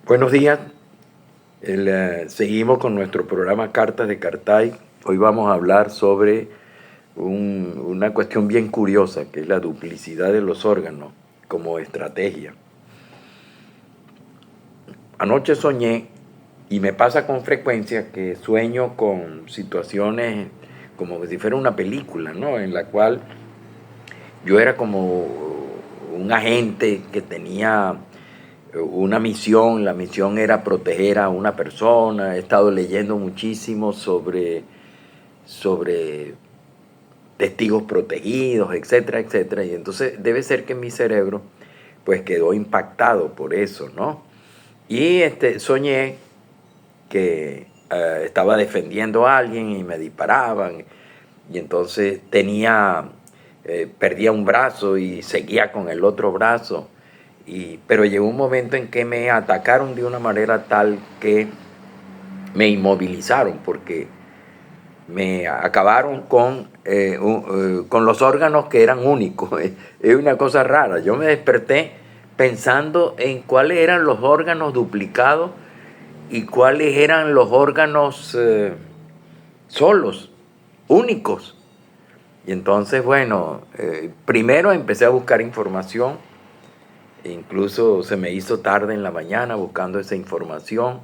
Buenos días. Seguimos con nuestro programa Cartas de Cartay. Hoy vamos a hablar sobre una cuestión bien curiosa, que es la duplicidad de los órganos como estrategia. Anoche soñé, y me pasa con frecuencia, que sueño con situaciones como si fuera una película, ¿no? En la cual yo era como un agente que tenía una misión. La misión era proteger a una persona. He estado leyendo muchísimo sobre testigos protegidos, etcétera, etcétera. Y entonces debe ser que mi cerebro pues quedó impactado por eso, ¿no? Y soñé que estaba defendiendo a alguien y me disparaban. Y entonces perdía un brazo y seguía con el otro brazo. Pero llegó un momento en que me atacaron de una manera tal que me inmovilizaron, porque me acabaron con los órganos que eran únicos. Es una cosa rara. Yo me desperté pensando en cuáles eran los órganos duplicados y cuáles eran los órganos solos, únicos. Y entonces, bueno, primero empecé a buscar información. Incluso se me hizo tarde en la mañana buscando esa información,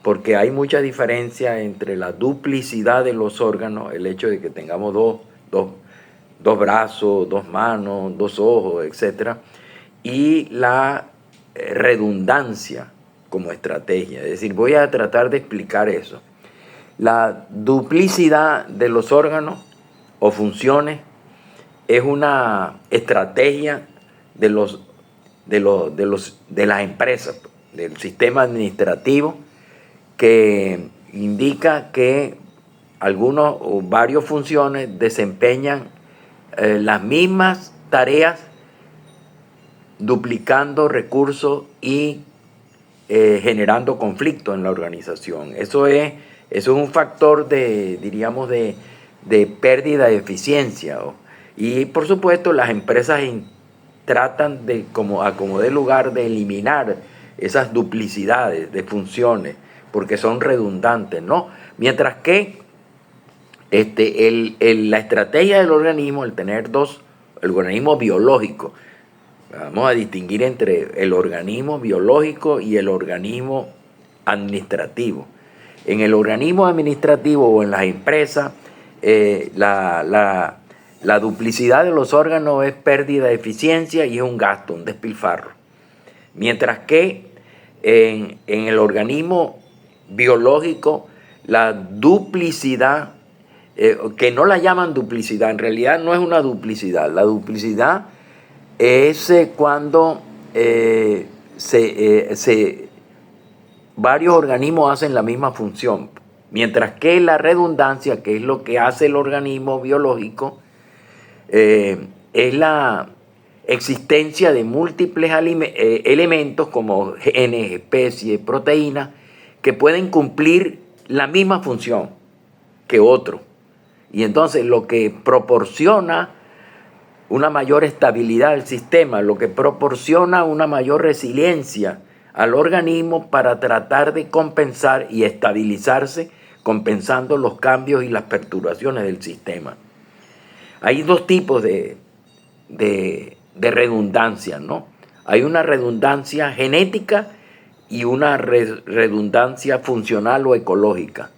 porque hay mucha diferencia entre la duplicidad de los órganos, el hecho de que tengamos dos brazos, dos manos, dos ojos, etc., y la redundancia como estrategia. Es decir, voy a tratar de explicar eso. La duplicidad de los órganos o funciones es una estrategia de las empresas, del sistema administrativo, que indica que algunos o varias funciones desempeñan las mismas tareas, duplicando recursos y generando conflictos en la organización. Eso es un factor diríamos, de pérdida de eficiencia. Y por supuesto las empresas tratan de, como de lugar, de eliminar esas duplicidades de funciones, porque son redundantes, ¿no? Mientras que la estrategia del organismo, el organismo biológico, vamos a distinguir entre el organismo biológico y el organismo administrativo. En el organismo administrativo o en las empresas, la duplicidad de los órganos es pérdida de eficiencia y es un gasto, un despilfarro. Mientras que en el organismo biológico, la duplicidad, que no la llaman duplicidad, en realidad no es una duplicidad. La duplicidad es cuando varios organismos hacen la misma función, mientras que la redundancia, que es lo que hace el organismo biológico, es la existencia de múltiples elementos como genes, especies, proteínas, que pueden cumplir la misma función que otro. Y entonces lo que proporciona una mayor estabilidad al sistema, lo que proporciona una mayor resiliencia al organismo para tratar de compensar y estabilizarse, compensando los cambios y las perturbaciones del sistema. Hay dos tipos de redundancia, ¿no? Hay una redundancia genética y una redundancia funcional o ecológica.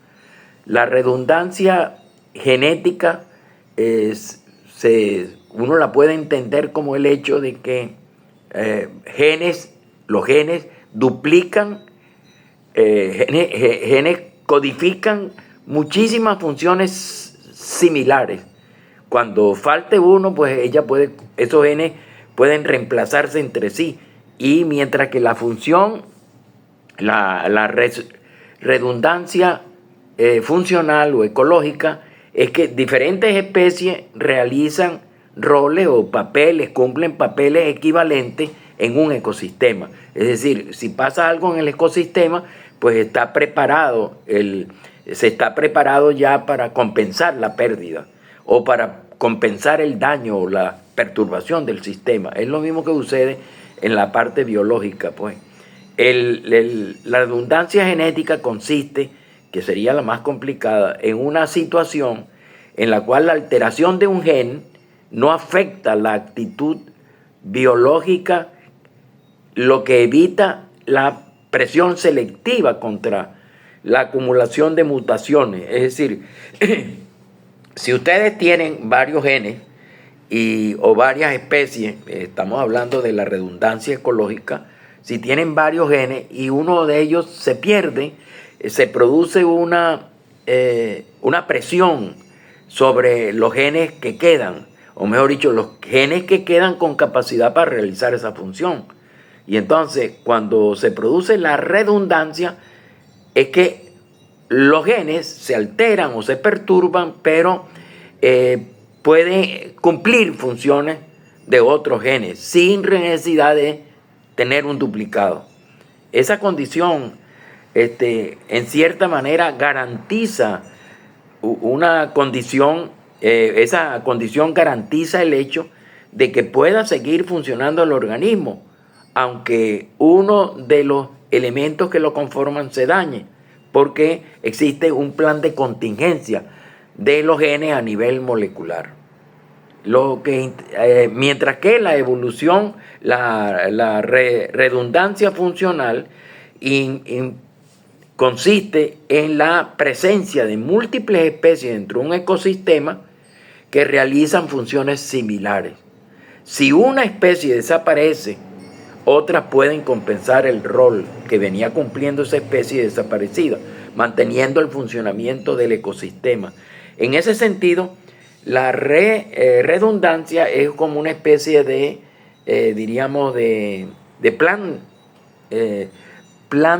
La redundancia genética uno la puede entender como el hecho de que los genes duplican, genes codifican muchísimas funciones similares. Cuando falte uno, pues esos genes pueden reemplazarse entre sí. Y mientras que la función, la redundancia funcional o ecológica, es que diferentes especies realizan roles o papeles, cumplen papeles equivalentes en un ecosistema. Es decir, si pasa algo en el ecosistema, pues se está preparado ya para compensar la pérdida o para compensar el daño o la perturbación del sistema. Es lo mismo que sucede en la parte biológica, pues. La redundancia genética consiste, que sería la más complicada, en una situación en la cual la alteración de un gen no afecta la actitud biológica, lo que evita la presión selectiva contra la acumulación de mutaciones. Es decir, si ustedes tienen varios genes o varias especies, estamos hablando de la redundancia ecológica, si tienen varios genes y uno de ellos se pierde, se produce una presión sobre los genes que quedan, o mejor dicho, los genes que quedan con capacidad para realizar esa función. Y entonces, cuando se produce la redundancia, es que los genes se alteran o se perturban, pero pueden cumplir funciones de otros genes sin necesidad de tener un duplicado. Esa condición, en cierta manera, garantiza una condición, esa condición garantiza el hecho de que pueda seguir funcionando el organismo, aunque uno de los elementos que lo conforman se dañe, porque existe un plan de contingencia de los genes a nivel molecular. Mientras que la evolución, la redundancia funcional consiste en la presencia de múltiples especies dentro de un ecosistema que realizan funciones similares. Si una especie desaparece, otras pueden compensar el rol que venía cumpliendo esa especie desaparecida, manteniendo el funcionamiento del ecosistema. En ese sentido, la redundancia es como una especie de, diríamos, de plan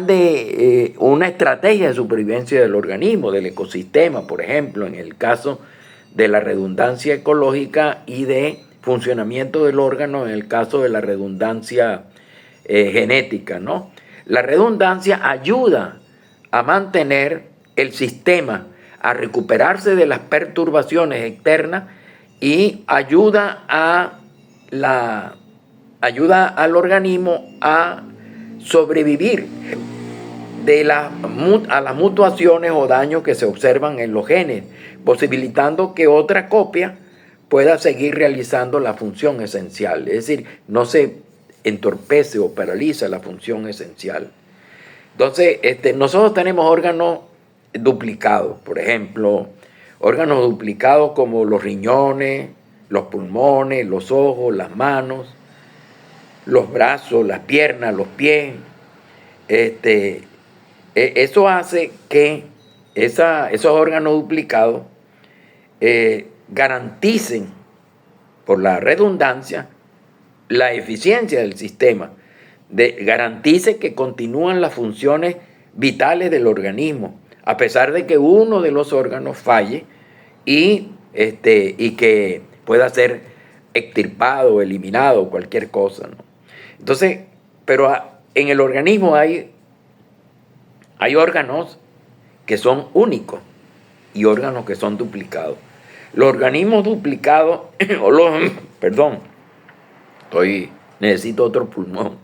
de una estrategia de supervivencia del organismo, del ecosistema, por ejemplo, en el caso de la redundancia ecológica, y de funcionamiento del órgano en el caso de la redundancia genética, ¿no? La redundancia ayuda a mantener el sistema, a recuperarse de las perturbaciones externas y ayuda al organismo a sobrevivir a las mutuaciones o daños que se observan en los genes, posibilitando que otra copia pueda seguir realizando la función esencial. Es decir, no se entorpece o paraliza la función esencial. Entonces, nosotros tenemos órganos duplicados, por ejemplo, órganos duplicados como los riñones, los pulmones, los ojos, las manos, los brazos, las piernas, los pies. Eso hace que esos órganos duplicados garanticen, por la redundancia, la eficiencia del sistema, garantice que continúan las funciones vitales del organismo, a pesar de que uno de los órganos falle y que pueda ser extirpado, eliminado, cualquier cosa, ¿no? Entonces, pero en el organismo hay órganos que son únicos y órganos que son duplicados. Los organismos duplicados, necesito otro pulmón.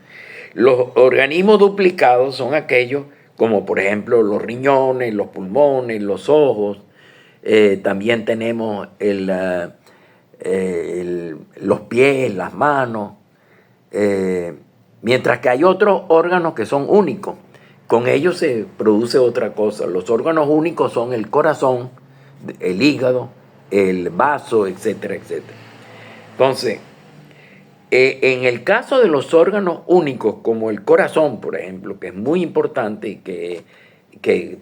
Los organismos duplicados son aquellos como, por ejemplo, los riñones, los pulmones, los ojos. También tenemos los pies, las manos. Mientras que hay otros órganos que son únicos. Con ellos se produce otra cosa. Los órganos únicos son el corazón, el hígado, el vaso, etcétera, etcétera. Entonces, en el caso de los órganos únicos, como el corazón, por ejemplo, que es muy importante y que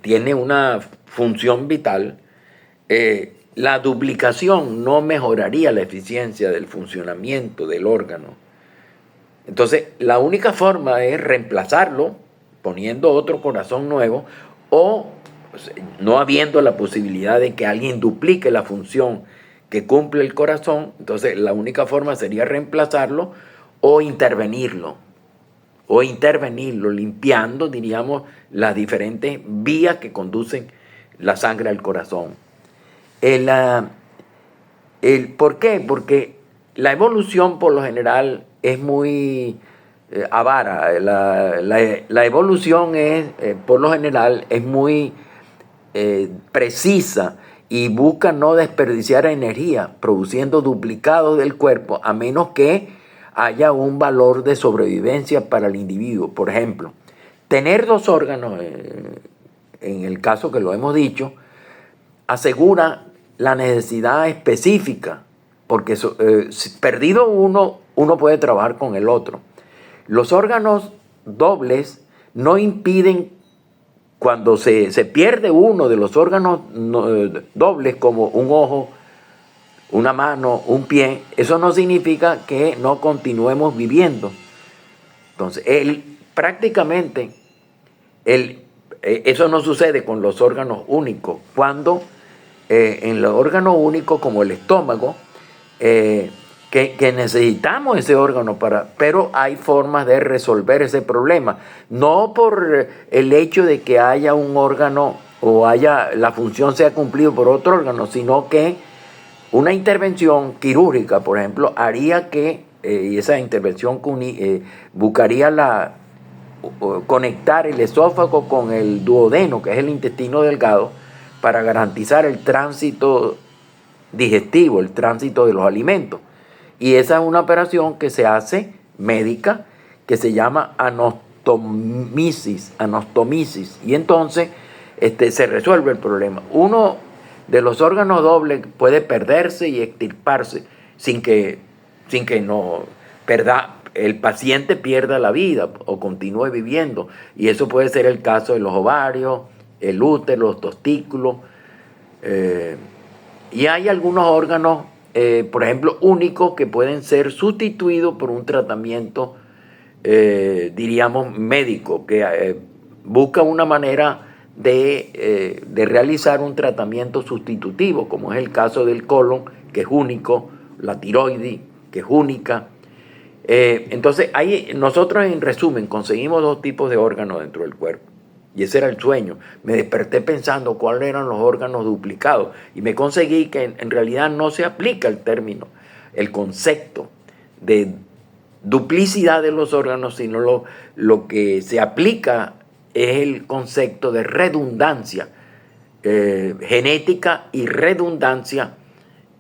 tiene una función vital, la duplicación no mejoraría la eficiencia del funcionamiento del órgano. Entonces, la única forma es reemplazarlo poniendo otro corazón nuevo, o no habiendo la posibilidad de que alguien duplique la función que cumple el corazón. Entonces la única forma sería reemplazarlo o intervenirlo, limpiando, diríamos, las diferentes vías que conducen la sangre al corazón. ¿Por qué? Porque la evolución por lo general es muy avara. La evolución es, por lo general, es muy precisa y busca no desperdiciar energía produciendo duplicados del cuerpo, a menos que haya un valor de sobrevivencia para el individuo. Por ejemplo, tener dos órganos, en el caso que lo hemos dicho, asegura la necesidad específica, porque si perdido uno puede trabajar con el otro. Los órganos dobles no impiden, cuando se pierde uno de los órganos dobles, como un ojo, una mano, un pie, eso no significa que no continuemos viviendo. Entonces, prácticamente, eso no sucede con los órganos únicos. Cuando en los órganos únicos, como el estómago, que necesitamos ese órgano pero hay formas de resolver ese problema, no por el hecho de que haya un órgano o la función sea cumplida por otro órgano, sino que una intervención quirúrgica, por ejemplo, haría que, y esa intervención buscaría conectar el esófago con el duodeno, que es el intestino delgado, para garantizar el tránsito digestivo, el tránsito de los alimentos. Y esa es una operación que se hace médica, que se llama anastomisis. Y entonces se resuelve el problema. Uno de los órganos dobles puede perderse y extirparse sin que el paciente pierda la vida o continúe viviendo. Y eso puede ser el caso de los ovarios, el útero, los testículos. Y hay algunos órganos, por ejemplo, únicos, que pueden ser sustituidos por un tratamiento, diríamos, médico, que busca una manera de realizar un tratamiento sustitutivo, como es el caso del colon, que es único, la tiroides, que es única. Entonces, nosotros, en resumen, conseguimos dos tipos de órganos dentro del cuerpo. Y ese era el sueño. Me desperté pensando cuáles eran los órganos duplicados. Y me conseguí que en realidad no se aplica el término, el concepto de duplicidad de los órganos, sino lo que se aplica es el concepto de redundancia genética y redundancia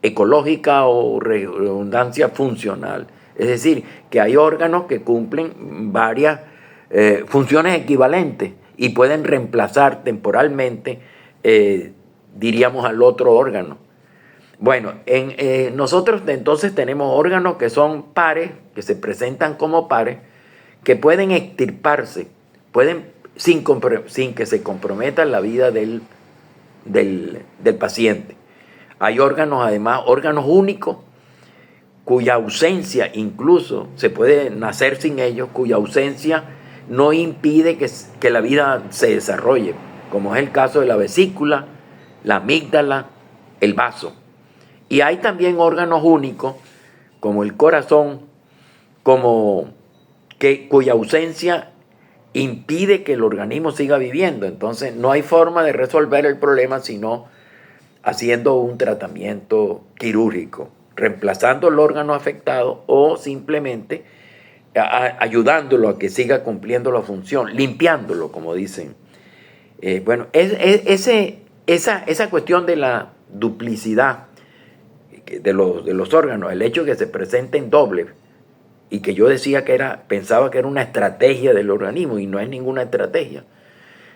ecológica o redundancia funcional. Es decir, que hay órganos que cumplen varias funciones equivalentes y pueden reemplazar temporalmente, diríamos, al otro órgano. Bueno, nosotros entonces tenemos órganos que son pares, que se presentan como pares, que pueden extirparse, sin que se comprometa la vida del paciente. Hay órganos, además, órganos únicos, cuya ausencia incluso se puede nacer sin ellos, cuya ausencia no impide que la vida se desarrolle, como es el caso de la vesícula, la amígdala, el vaso. Y hay también órganos únicos, como el corazón, cuya ausencia impide que el organismo siga viviendo. Entonces no hay forma de resolver el problema sino haciendo un tratamiento quirúrgico, reemplazando el órgano afectado o simplemente ayudándolo a que siga cumpliendo la función, limpiándolo, como dicen. Bueno, esa cuestión de la duplicidad de los órganos, el hecho de que se presenten doble, y que yo decía pensaba que era una estrategia del organismo, y no es ninguna estrategia,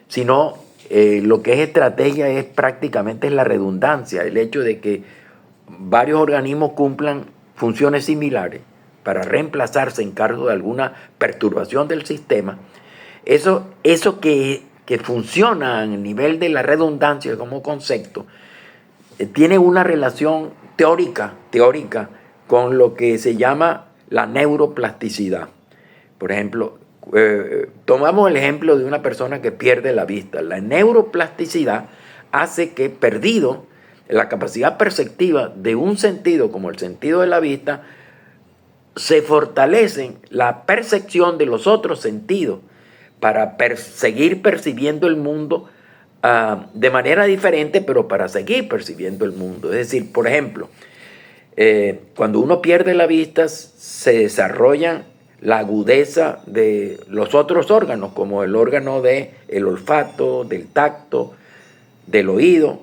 sino lo que es estrategia es prácticamente la redundancia, el hecho de que varios organismos cumplan funciones similares para reemplazarse en caso de alguna perturbación del sistema. Eso que funciona a nivel de la redundancia como concepto, tiene una relación teórica con lo que se llama la neuroplasticidad. Por ejemplo, tomamos el ejemplo de una persona que pierde la vista. La neuroplasticidad hace que, perdido la capacidad perceptiva de un sentido como el sentido de la vista, se fortalece la percepción de los otros sentidos para seguir percibiendo el mundo de manera diferente, pero para seguir percibiendo el mundo. Es decir, por ejemplo, cuando uno pierde la vista, se desarrollan la agudeza de los otros órganos, como el órgano del olfato, del tacto, del oído.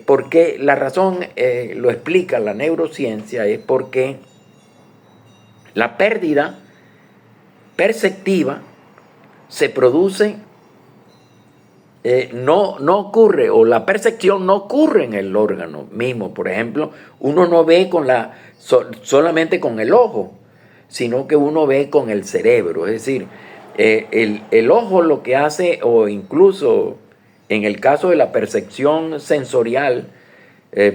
Porque la razón, lo explica la neurociencia, es porque la pérdida perceptiva se produce, no ocurre, o la percepción no ocurre en el órgano mismo. Por ejemplo, uno no ve solamente con el ojo, sino que uno ve con el cerebro. Es decir, el ojo lo que hace, o incluso en el caso de la percepción sensorial,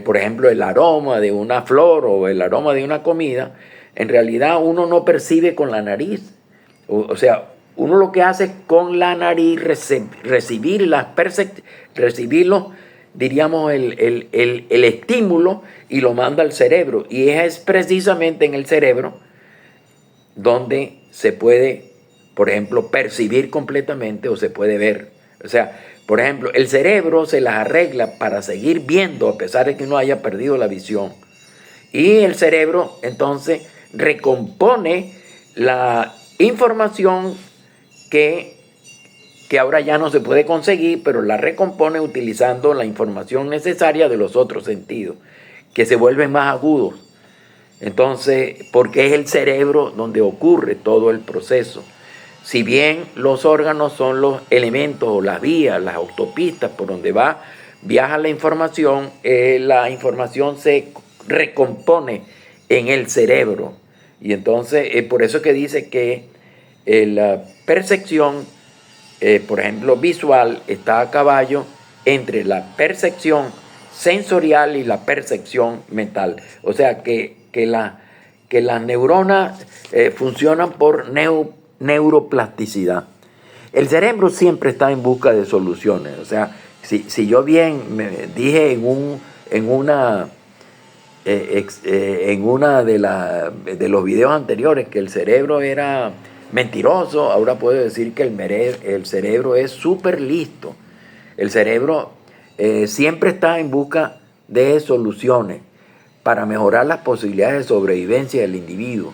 por ejemplo, el aroma de una flor o el aroma de una comida, en realidad uno no percibe con la nariz. O sea, uno lo que hace es con la nariz recibirlo, diríamos, el estímulo, y lo manda al cerebro. Y es precisamente en el cerebro donde se puede, por ejemplo, percibir completamente, o se puede ver. O sea, por ejemplo, el cerebro se las arregla para seguir viendo a pesar de que uno haya perdido la visión. Y el cerebro entonces recompone la información que ahora ya no se puede conseguir, pero la recompone utilizando la información necesaria de los otros sentidos, que se vuelven más agudos. Entonces, porque es el cerebro donde ocurre todo el proceso. Si bien los órganos son los elementos o las vías, las autopistas por donde viaja la información se recompone en el cerebro. Y entonces, por eso que dice que la percepción, por ejemplo, visual, está a caballo entre la percepción sensorial y la percepción mental. O sea, que las neuronas funcionan por neuroplasticidad. El cerebro siempre está en busca de soluciones. O sea, si yo bien me dije en una de los videos anteriores que el cerebro era mentiroso, ahora puedo decir que el cerebro es súper listo. El cerebro siempre está en busca de soluciones para mejorar las posibilidades de sobrevivencia del individuo.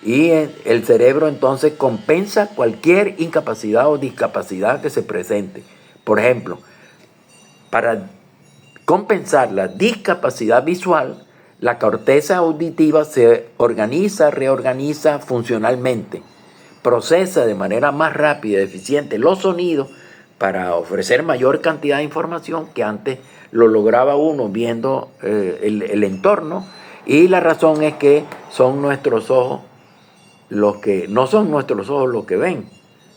Y el cerebro entonces compensa cualquier incapacidad o discapacidad que se presente. Por ejemplo, para compensar la discapacidad visual, la corteza auditiva se reorganiza funcionalmente, procesa de manera más rápida y eficiente los sonidos para ofrecer mayor cantidad de información que antes lo lograba uno viendo el entorno. Y la razón es que son nuestros ojos no son nuestros ojos los que ven,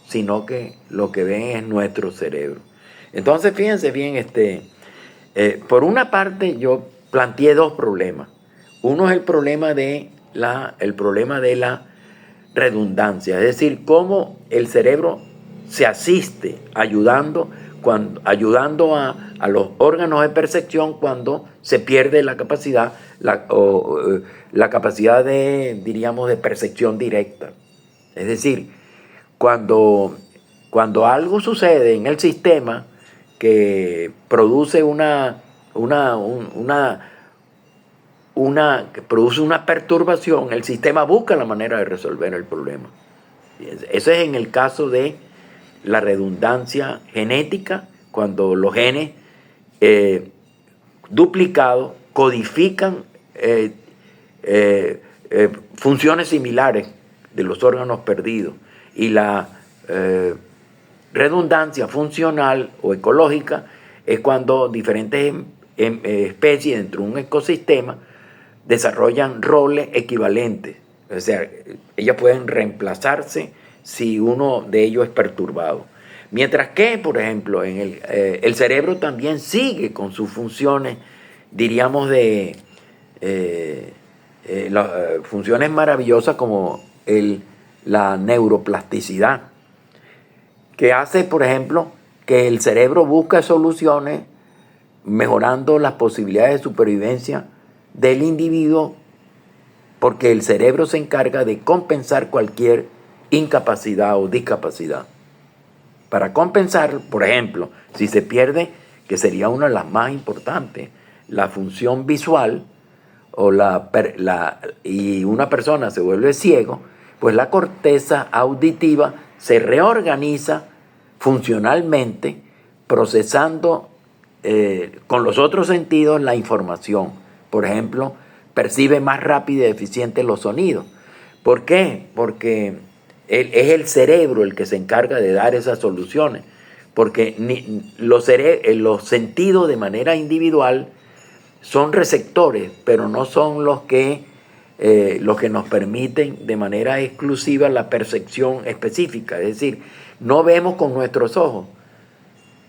sino que lo que ven es nuestro cerebro. Entonces, fíjense bien, por una parte yo planteé dos problemas. Uno es el problema de la redundancia, es decir, cómo el cerebro se asiste ayudando a los órganos de percepción cuando se pierde la capacidad, la capacidad de percepción directa. Es decir, cuando algo sucede en el sistema que produce produce una perturbación, el sistema busca la manera de resolver el problema. Eso es en el caso de la redundancia genética, cuando los genes duplicados codifican funciones similares de los órganos perdidos. Y la redundancia funcional o ecológica es cuando diferentes especies dentro de un ecosistema desarrollan roles equivalentes. O sea, ellas pueden reemplazarse si uno de ellos es perturbado. Mientras que, por ejemplo, el cerebro también sigue con sus funciones, diríamos, funciones maravillosas como la neuroplasticidad, que hace, por ejemplo, que el cerebro busque soluciones mejorando las posibilidades de supervivencia del individuo, porque el cerebro se encarga de compensar cualquier incapacidad o discapacidad. Para compensar, por ejemplo, si se pierde, que sería una de las más importantes, la función visual, y una persona se vuelve ciego, pues la corteza auditiva se reorganiza funcionalmente, procesando con los otros sentidos la información. Por ejemplo, percibe más rápido y eficiente los sonidos. ¿Por qué? Porque es el cerebro el que se encarga de dar esas soluciones. Porque los sentidos de manera individual son receptores, pero no son los que nos permiten de manera exclusiva la percepción específica. Es decir, no vemos con nuestros ojos.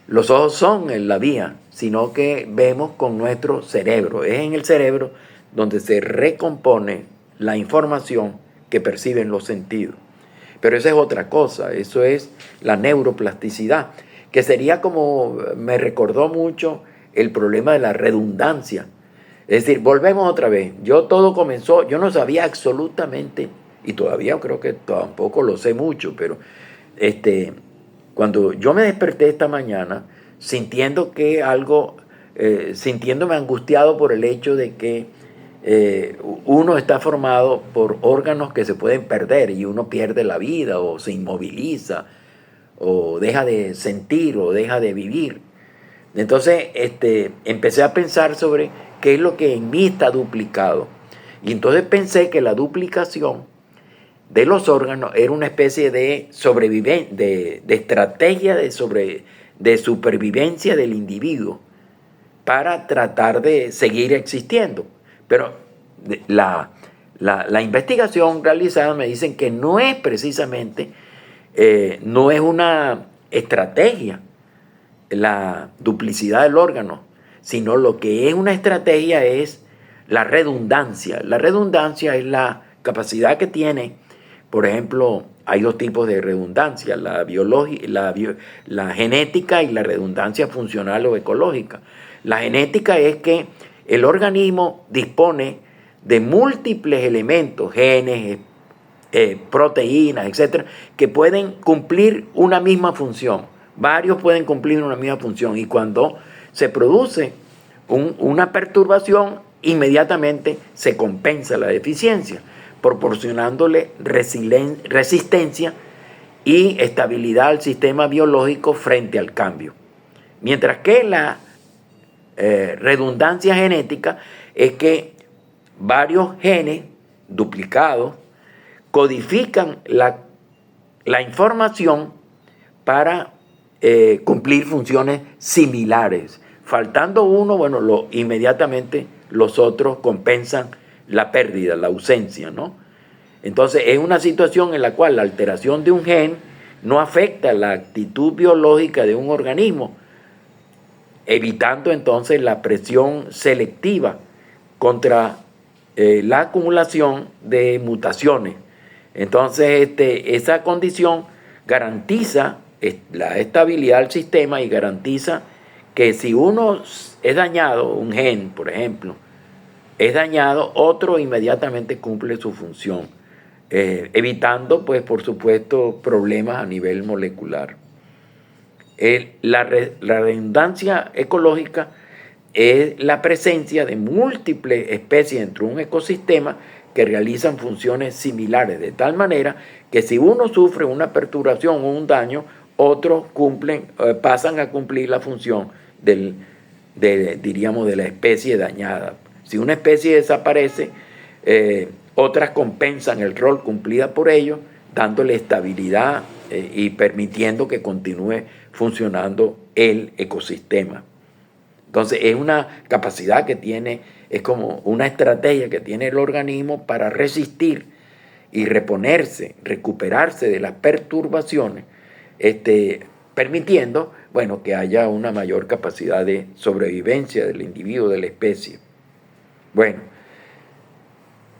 Los ojos son en la vía, sino que vemos con nuestro cerebro. Es en el cerebro donde se recompone la información que perciben los sentidos. Pero esa es otra cosa, eso es la neuroplasticidad, que sería como, me recordó mucho el problema de la redundancia. Es decir, volvemos otra vez. Todo comenzó, yo no sabía absolutamente, y todavía creo que tampoco lo sé mucho, pero cuando yo me desperté esta mañana, sintiéndome angustiado por el hecho de que uno está formado por órganos que se pueden perder y uno pierde la vida o se inmoviliza o deja de sentir o deja de vivir. Entonces empecé a pensar sobre qué es lo que en mí está duplicado. Y entonces pensé que la duplicación de los órganos era una especie de estrategia de supervivencia del individuo para tratar de seguir existiendo. Pero la investigación realizada me dicen que no es precisamente, no es una estrategia la duplicidad del órgano, sino lo que es una estrategia es la redundancia. La redundancia es la capacidad que tiene, por ejemplo, hay dos tipos de redundancia, la genética y la redundancia funcional o ecológica. La genética es que el organismo dispone de múltiples elementos, genes, proteínas, etcétera, que pueden cumplir una misma función. Varios pueden cumplir una misma función y cuando se produce una perturbación, inmediatamente se compensa la deficiencia, proporcionándole resistencia y estabilidad al sistema biológico frente al cambio. Mientras que la redundancia genética es que varios genes duplicados codifican la información para cumplir funciones similares. Faltando uno, bueno, inmediatamente los otros compensan la pérdida, la ausencia, ¿no? Entonces es una situación en la cual la alteración de un gen no afecta la actitud biológica de un organismo, evitando entonces la presión selectiva contra la acumulación de mutaciones. Entonces esa condición garantiza la estabilidad del sistema y garantiza que si uno es dañado, un gen, por ejemplo, es dañado, otro inmediatamente cumple su función, evitando, pues, por supuesto, problemas a nivel molecular. La redundancia ecológica es la presencia de múltiples especies dentro de un ecosistema que realizan funciones similares, de tal manera que si uno sufre una perturbación o un daño, otros pasan a cumplir la función diríamos, de la especie dañada. Si una especie desaparece, otras compensan el rol cumplido por ellos, dándole estabilidad y permitiendo que continúe funcionando el ecosistema. Entonces es una capacidad que tiene, es como una estrategia que tiene el organismo para resistir y recuperarse de las perturbaciones, permitiendo, bueno, que haya una mayor capacidad de sobrevivencia del individuo, de la especie. Bueno,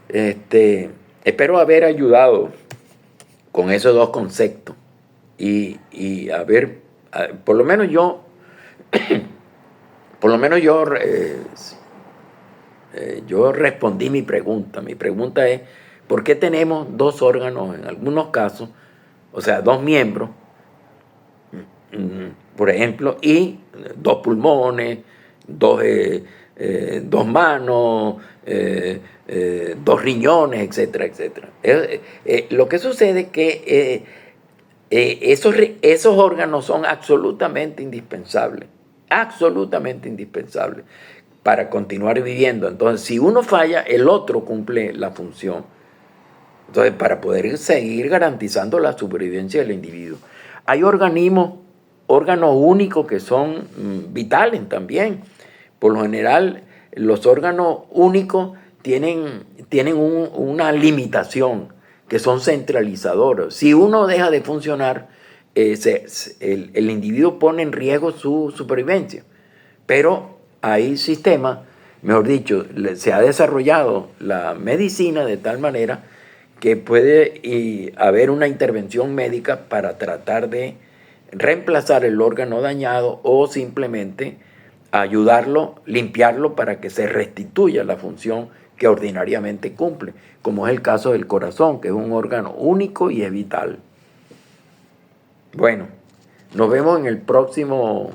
espero haber ayudado con esos dos conceptos y por lo menos yo respondí mi pregunta. Mi pregunta es, ¿por qué tenemos dos órganos en algunos casos, o sea, dos miembros, por ejemplo, y dos pulmones, dos dos manos, 2 riñones, etcétera, etcétera. Lo que sucede es que esos órganos son absolutamente indispensables para continuar viviendo. Entonces, si uno falla, el otro cumple la función. Entonces, para poder seguir garantizando la supervivencia del individuo. Hay órganos únicos que son vitales también. Por lo general, los órganos únicos tienen una limitación, que son centralizadores. Si uno deja de funcionar, el individuo pone en riesgo su supervivencia. Pero hay sistemas, mejor dicho, se ha desarrollado la medicina de tal manera que puede haber una intervención médica para tratar de reemplazar el órgano dañado o simplemente ayudarlo, limpiarlo para que se restituya la función que ordinariamente cumple, como es el caso del corazón, que es un órgano único y es vital. Bueno, nos vemos en el próximo